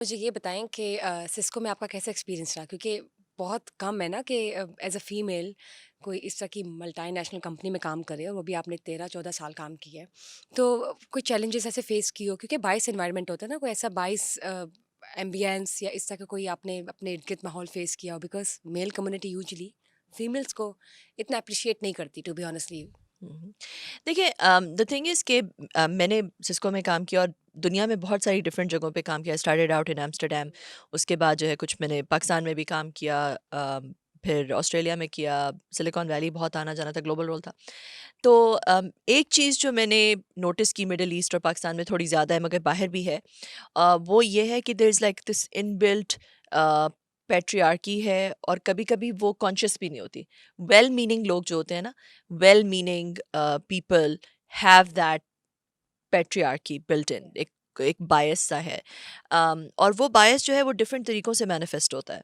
मुझे ये बताएँ कि सिस्को में आपका कैसा एक्सपीरियंस रहा? क्योंकि बहुत कम है ना कि एज़ अ फीमेल कोई इस तरह की मल्टीनेशनल कंपनी में काम करे और वो भी आपने 13-14 साल काम किया है। तो कोई चैलेंजेस ऐसे फेस किए हो? क्योंकि बायस एनवायरनमेंट होता है ना, कोई ऐसा बायस एम्बियंस या इस तरह का कोई आपने अपने इर्द-गिर्द माहौल फेस किया हो? Because male community usually females को इतना एप्रिशिएट नहीं करती टू बी ऑनेस्टली। हम्म। देखिए, द थिंग इज़ कि मैंने सिस्को में काम किया और दुनिया में बहुत सारी डिफरेंट जगहों पे काम किया। स्टार्टेड आउट इन एम्स्टर्डम, उसके बाद जो है कुछ मैंने पाकिस्तान में भी काम किया, फिर ऑस्ट्रेलिया में किया, सिलिकॉन वैली बहुत आना जाना था, ग्लोबल रोल था। तो एक चीज़ जो मैंने नोटिस की मिडल ईस्ट और पाकिस्तान में थोड़ी ज़्यादा है मगर बाहर भी है, वो ये है कि there is like this inbuilt patriarchy है, और कभी-कभी वो कॉन्शियस भी नहीं होती। वेल मीनिंग लोग जो होते हैं ना, well meaning people have that patriarchy built in, एक एक बायस सा है। और वो बायस जो है वो डिफरेंट तरीक़ों से मैनिफेस्ट होता है।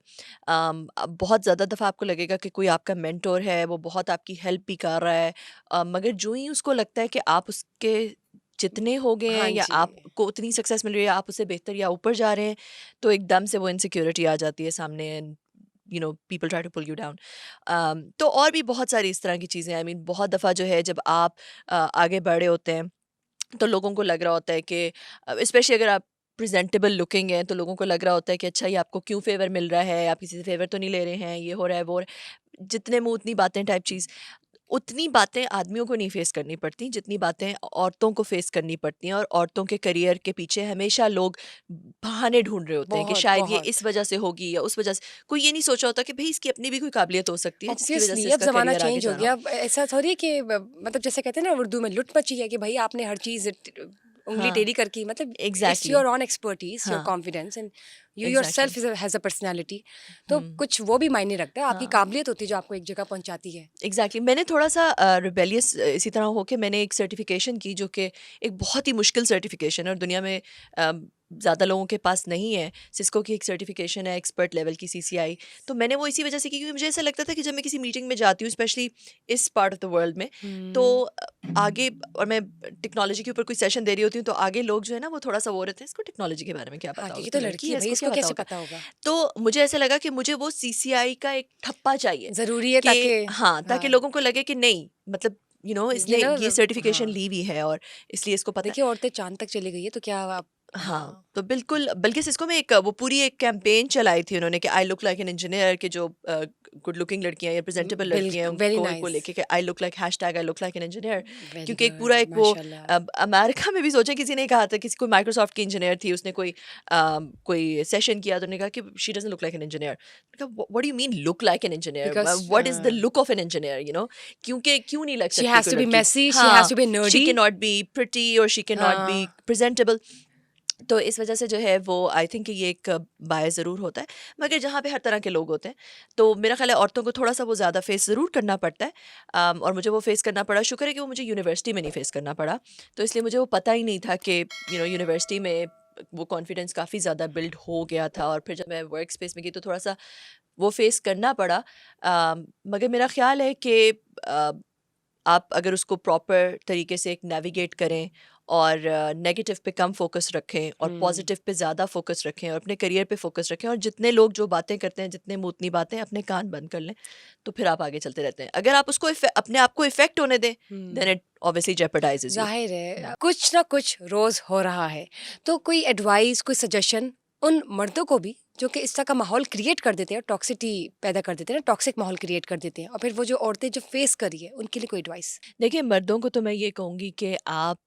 अब बहुत ज़्यादा दफ़ा आपको लगेगा कि कोई आपका मेंटर है, वो बहुत आपकी हेल्प भी कर रहा है, मगर जो ही उसको लगता है कि आप उसके जितने हो गए हैं हाँ या जी। आपको उतनी सक्सेस मिल रही है, आप उससे बेहतर या ऊपर जा रहे हैं, तो एकदम से वो इनसिक्योरिटी आ जाती है सामने, and people try to pull you down. तो और भी बहुत सारी इस तरह की चीज़ें, आई मीन बहुत दफ़ा जो है जब आप आगे बढ़े होते हैं, तो लोगों को लग रहा होता है कि स्पेशली अगर आप प्रेजेंटेबल लुकिंग हैं, तो लोगों को लग रहा होता है कि अच्छा, ये आपको क्यों फेवर मिल रहा है, आप किसी से फेवर तो नहीं ले रहे हैं, ये हो रहा है वो हो रहा है। जितने मुंह उतनी बातें टाइप चीज़। उतनी बातें आदमियों को नहीं फेस करनी पड़ती जितनी बातें औरतों को फेस करनी पड़ती हैं, और औरतों के करियर के पीछे हमेशा लोग बहाने ढूंढ रहे होते हैं कि बहुत, शायद ये इस बहुत। वजह से होगी या उस वजह से। कोई ये नहीं सोचा होता कि भाई इसकी अपनी भी कोई काबिलियत हो सकती है जिसकी वजह ऑब्वियसली से अब इसका ज़माना करियर आगे चेंज हो जाना गया। हो। अब ऐसा थोड़ी है कि मतलब जैसे कहते हैं ना उर्दू में लुट मची है कि भाई आपने हर चीज़ उंगली हाँ, टेढ़ी करके, मतलब it's exactly. Your on expertise, your हाँ, confidence and you exactly. Yourself has a personality. तो हम्म। कुछ वो भी मायने रखता है, आपकी हाँ, काबिलियत होती है जो आपको एक जगह पहुंचाती है। एग्जैक्टली। मैंने थोड़ा सा रिबेलियस इसी तरह हो के मैंने एक सर्टिफिकेशन की, जो कि एक बहुत ही मुश्किल सर्टिफिकेशन है और दुनिया में ज़्यादा लोगों के पास नहीं है। सिस्को की एक सर्टिफिकेशन है एक्सपर्ट लेवल की, सीसीआई। तो मैंने वो इसी वजह से की, क्योंकि मुझे ऐसा लगता था कि जब मैं किसी मीटिंग में जाती हूँ, स्पेशली इस पार्ट ऑफ द वर्ल्ड में, तो हम्म। आगे, और मैं टेक्नोलॉजी के ऊपर कोई सेशन दे रही होती हूँ, तो आगे लोग जो है ना वो थोड़ा सा वो रहते हैं, इसको टेक्नोलॉजी के बारे में क्या हाँ, पता होगा, क्योंकि तो तो लड़की लड़की है है भाई, इसको इसको क्या पता कैसे होगा। पता होगा। तो मुझे ऐसा लगा कि मुझे वो सीसीआई का एक ठप्पा चाहिए, ज़रूरी है कि ताकि हाँ, ताकि हाँ, लोगों को लगे कि नहीं, मतलब ये इसने ना ये सर्टिफिकेशन हाँ, ली हुई है और इसलिए इसको पता है। देखिए औरतें चाँद तक चली गई है तो क्या आप। हाँ, हाँ। तो बिल्कुल, बल्कि सिस्को में एक वो पूरी एक कैंपेन चलाई थी उन्होंने कि I look like an engineer, कि जो गुड लुकिंग लड़कियाँ या प्रेजेंटेबल लड़कियाँ हैं वेरी उनको को नाइस। लेके कि I look like hashtag I look like an engineer. Very क्योंकि एक पूरा गुड, एक वो माशाल्लाह। अमेरिका में भी सोचा, किसी ने कहा था, किसी कोई माइक्रोसॉफ्ट की इंजीनियर थी, उसने कोई सेशन किया, तो उन्होंने कहा कि she doesn't look like an engineer. What do you mean look like an engineer? Because what is the look of an engineer? क्योंकि क्यों नहीं लग she सकती has कोई to be लड़की? messy, she has हाँ, to be she nerdy. Can not be pretty और she can not be हाँ, प्रेजेंटेबल। तो इस वजह से जो है वो आई थिंक कि ये एक बायस ज़रूर होता है, मगर जहाँ पे हर तरह के लोग होते हैं, तो मेरा ख्याल है औरतों को थोड़ा सा वो ज़्यादा फेस ज़रूर करना पड़ता है। और मुझे वो फेस करना पड़ा, शुक्र है कि वो मुझे यूनिवर्सिटी में नहीं फेस करना पड़ा। तो इसलिए मुझे वो पता ही नहीं था कि यूनिवर्सिटी में वो कॉन्फिडेंस काफ़ी ज़्यादा बिल्ड हो गया था, और फिर जब मैं वर्क स्पेस में गई तो थोड़ा सा वो फेस करना पड़ा। मगर मेरा ख्याल है कि अ, आप अगर उसको प्रॉपर तरीके से एक नेविगेट करें, और नेगेटिव पे कम फोकस रखें और हुँ। पॉजिटिव पे ज़्यादा फोकस रखें, और अपने करियर पे फोकस रखें, और जितने लोग जो बातें करते हैं, जितने मुतनी बातें, अपने कान बंद कर लें, तो फिर आप आगे चलते रहते हैं। अगर आप उसको अपने आप को इफेक्ट होने दें, देन हुँ, इट ऑब्वियसली जेपरडाइजेस यू। ज़ाहिर है कुछ ना कुछ रोज़ हो रहा है। तो कोई एडवाइस, कोई सजेशन उन मर्दों को भी जो कि इस तरह का माहौल क्रिएट कर देते हैं, टॉक्सिसिटी पैदा कर देते हैं ना, टॉक्सिक माहौल क्रिएट कर देते हैं, और फिर वो जो औरतें जो फेस कर रही है, उनके लिए कोई एडवाइस? देखिए, मर्दों को तो मैं ये कहूँगी कि आप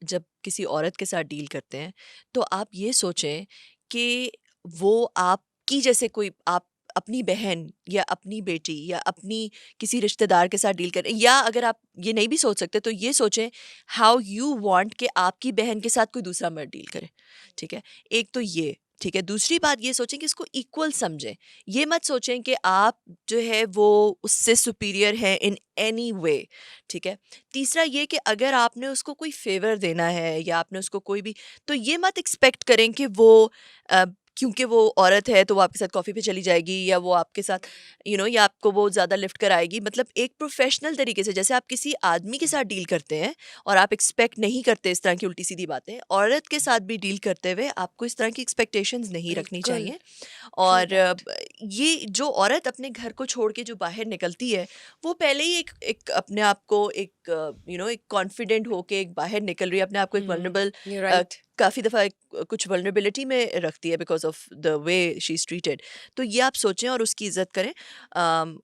जब किसी औरत के साथ डील करते हैं, तो आप ये सोचें कि वो आपकी जैसे कोई, आप अपनी बहन या अपनी बेटी या अपनी किसी रिश्तेदार के साथ डील करें, या अगर आप ये नहीं भी सोच सकते, तो ये सोचें हाउ यू वांट कि आपकी बहन के साथ कोई दूसरा मर्द डील करे। ठीक है? एक तो ये, ठीक है? दूसरी बात ये सोचें कि इसको इक्वल समझें। ये मत सोचें कि आप जो है वो उससे सुपीरियर हैं इन एनी वे। ठीक है? तीसरा ये कि अगर आपने उसको कोई फ़ेवर देना है या आपने उसको कोई भी, तो ये मत एक्सपेक्ट करें कि वो अ, क्योंकि वो औरत है तो वो आपके साथ कॉफ़ी पे चली जाएगी, या वो आपके साथ या आपको वो ज़्यादा लिफ्ट कराएगी। मतलब एक प्रोफेशनल तरीके से, जैसे आप किसी आदमी के साथ डील करते हैं और आप एक्सपेक्ट नहीं करते इस तरह की उल्टी सीधी बातें, औरत के साथ भी डील करते हुए आपको इस तरह की एक्सपेक्टेशंस नहीं रखनी बिल्कुल, चाहिए। ट्रू और दैट। ये जो औरत अपने घर को छोड़ के जो बाहर निकलती है, वो पहले ही एक एक अपने आप को एक एक कॉन्फिडेंट होके एक बाहर निकल रही है, अपने आप को एक हुँ, वल्नरेबल, यू आर राइट। काफ़ी दफ़ा कुछ वल्नरेबिलिटी में रखती है because of the way she is treated. तो ये आप सोचें और उसकी इज़्ज़त करें,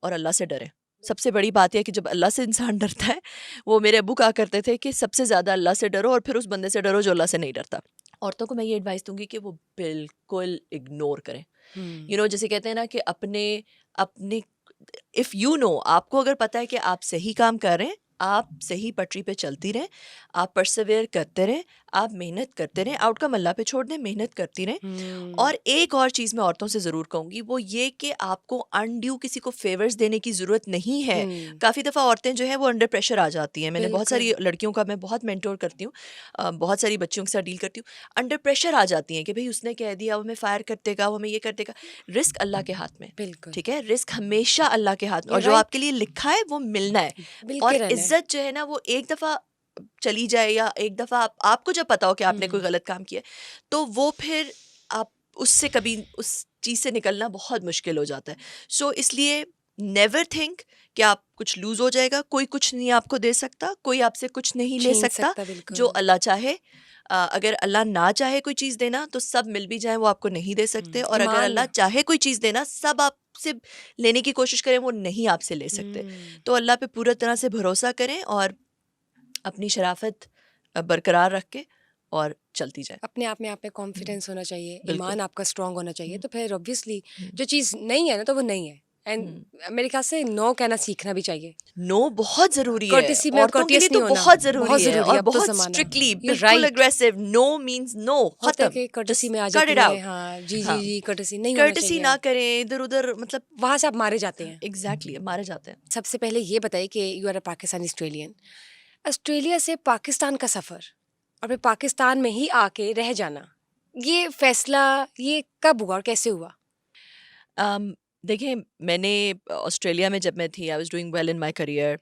और अल्लाह से डरें। सबसे बड़ी बात यह है कि जब अल्लाह से इंसान डरता है, वो मेरे अब्बू कहा करते थे कि सबसे ज़्यादा अल्लाह से डरो और फिर उस बंदे से डरो जो अल्लाह से नहीं डरता। औरतों को मैं ये एडवाइस दूंगी कि वो बिल्कुल इग्नोर करें। हुँ, जैसे कहते हैं ना कि अपने अपने इफ़ आपको अगर पता है कि आप सही काम कर रहे हैं, आप सही पटरी पे चलती रहें, आप परसेवेयर करते रहें, आप मेहनत करते रहें, आउटकम अल्लाह पे छोड़ दें, मेहनत करती रहें। हुँ, और एक और चीज़ मैं औरतों से ज़रूर कहूँगी, वो ये कि आपको अनड्यू किसी को फ़ेवर्स देने की ज़रूरत नहीं है। हुँ, काफ़ी दफ़ा औरतें जो हैं वो अंडर प्रेशर आ जाती हैं। मैंने बहुत बिल्कुल। सारी लड़कियों का मैं बहुत मेंटर करती हूँ, बहुत सारी बच्चियों के साथ डील करती हूँ। अंडर प्रेशर आ जाती हैं कि भई उसने कह दिया, वो हमें फायर कर देगा, वो हमें ये कर देगा। रिस्क अल्लाह के हाथ में, बिल्कुल, ठीक है? रिस्क हमेशा अल्लाह के हाथ में, यू और आर जो आपके राइट, लिए लिखा है वो मिलना है। मिल के और रहना है। इज़्ज़त जो है ना वो एक दफ़ा चली जाए, या एक दफ़ा आपको जब पता हो कि आपने कोई हुँ, गलत काम किया है, तो वो फिर आप उससे कभी उस चीज़ से निकलना बहुत मुश्किल हो जाता है। सो इसलिए नेवर थिंक कि आप कुछ लूज़ हो जाएगा, कोई कुछ नहीं आपको दे सकता, कोई आपसे कुछ नहीं ले छीन सकता, सकता जो बिल्कुल। अल्लाह चाहे। अगर अल्लाह ना चाहे कोई चीज़ देना तो सब मिल भी जाएँ वो आपको नहीं दे सकते, और अगर ईमान अल्लाह चाहे कोई चीज़ देना, सब आपसे लेने की कोशिश करें वो नहीं आपसे ले सकते। हुँ, तो अल्लाह पे पूरी तरह से भरोसा करें और अपनी शराफ़त बरकरार रख के और चलती जाएँ। अपने आप में हुँ, कॉन्फिडेंस होना चाहिए, बिल्कुल। ईमान आपका स्ट्रॉन्ग होना चाहिए, हुँ, तो फिर ऑब्वियसली हुँ, जो चीज़ नहीं है ना, तो वो नहीं है। एंड हुँ। मेरे ख़्याल से नो कहना सीखना भी चाहिए। नो बहुत ज़रूरी है, कर्टेसी में औरतों के लिए कर्टियस तो नहीं होना, बहुत बहुत ज़रूरी है, ज़रूरी है और अब तो बहुत ज़माना। स्ट्रिक्टली, यू आर बिल्कुल right. Aggressive, no means no, होता है ख़त्म, कि कर्टेसी जस्ट में आ कट जाती इट हैं, आउट। हाँ, जी, जी, हाँ, जी, कर्टेसी नहीं होना कर्टेसी चाहिए। ना करें, इधर-उधर, मतलब वहाँ से आप मारे जाते हैं। एग्ज़ैक्टली मारे जाते हैं। सबसे पहले ये बताइए कि you are a Pakistani Australian. Australia से पाकिस्तान का सफ़र और फिर पाकिस्तान में ही आके रह जाना, ये फ़ैसला ये कब हुआ और कैसे हुआ? अम, देखिए, मैंने ऑस्ट्रेलिया में जब मैं थी, I was doing well in my career,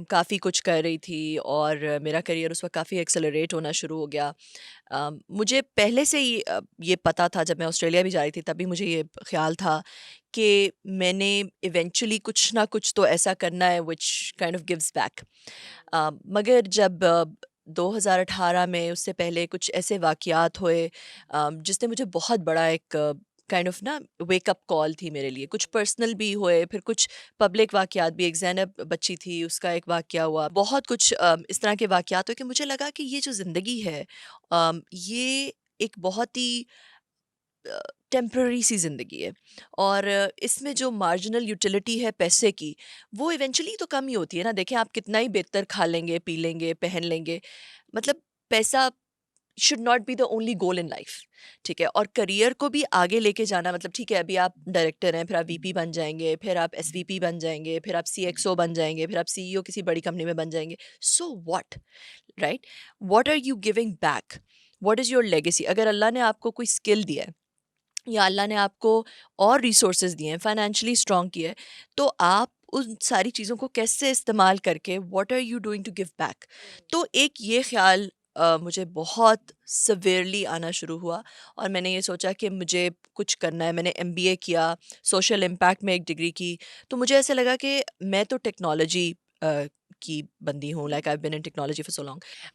काफ़ी कुछ कर रही थी, और मेरा करियर उस वक़्त काफ़ी एक्सेलरेट होना शुरू हो गया। मुझे पहले से ही ये पता था, जब मैं ऑस्ट्रेलिया भी जा रही थी तब भी मुझे ये ख़्याल था कि मैंने इवेंचुअली कुछ ना कुछ तो ऐसा करना है which kind of gives back. मगर जब 2018 में, उससे पहले कुछ ऐसे वाक़यात हुए, जिसने मुझे बहुत बड़ा एक काइंड ऑफ ना वेकअप कॉल थी मेरे लिए। कुछ पर्सनल भी हुए, फिर कुछ पब्लिक वाक़यात भी। एक ज़ैनब बच्ची थी, उसका एक वाक़या हुआ। बहुत कुछ इस तरह के वाक़यात हुए कि मुझे लगा कि ये जो ज़िंदगी है, ये एक बहुत ही टेम्पररी सी ज़िंदगी है, और इसमें जो मार्जिनल यूटिलिटी है पैसे की, वो इवेंचुअली तो कम ही होती है ना। देखें, आप कितना ही बेहतर खा लेंगे, पी लेंगे, पहन लेंगे, मतलब पैसा should not be the only goal in life, ठीक है? और करियर को भी आगे लेके जाना, मतलब ठीक है, अभी आप डायरेक्टर हैं, फिर आप वीपी बन जाएंगे, फिर आप एसवीपी बन जाएंगे, फिर आप सीएक्सओ बन जाएंगे, फिर आप सीईओ किसी बड़ी कंपनी में बन जाएंगे। So what, right? What are you giving back? What is your legacy? अगर अल्लाह ने आपको कोई स्किल दिया है, या अल्लाह ने आपको और रिसोर्सेज दिए हैं, फाइनेंशियली स्ट्रॉन्ग किया है, तो आप उन सारी चीज़ों को कैसे इस्तेमाल करके what are you doing to give back? तो एक ये ख्याल मुझे बहुत सवेरली आना शुरू हुआ, और मैंने ये सोचा कि मुझे कुछ करना है। मैंने एमबीए किया, सोशल इम्पैक्ट में एक डिग्री की। तो मुझे ऐसा लगा कि मैं तो टेक्नोलॉजी की बंदी हूँ, like I have been in technology for so long.